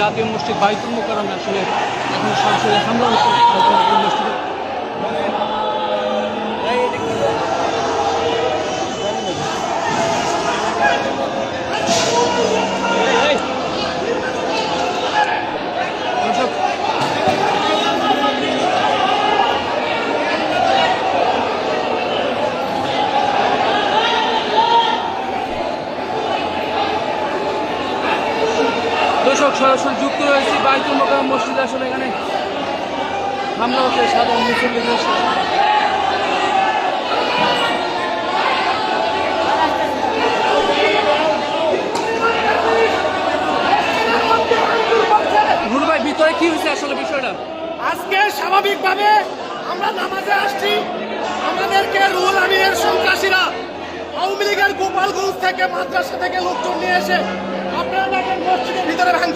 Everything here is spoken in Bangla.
জাতীয় মসজিদ বাইতুল মুকাররমে আসলে এখন সরাসরি হামলা হচ্ছে বাইতুল মসজিদে। দর্শক, সরাসরি যুক্ত রয়েছে বাইতুল মুকাররম মসজিদে। আসলে এখানে হামলা হচ্ছে সাধারণ মুসল্লিদের সাথে। নুরু ভাই, ভিতরে কি হয়েছে আসলে বিষয়টা? আজকে স্বাভাবিকভাবে আমরা নামাজে আসছি, আমাদেরকে রুহুল আমিনের সন্ত্রাসীরা আওয়ামী লীগের গোপালগঞ্জ থেকে মাদ্রাসা থেকে লোকজন নিয়ে এসে আপনারা দেখেন মসজিদের ভিতরে ভাঙচুর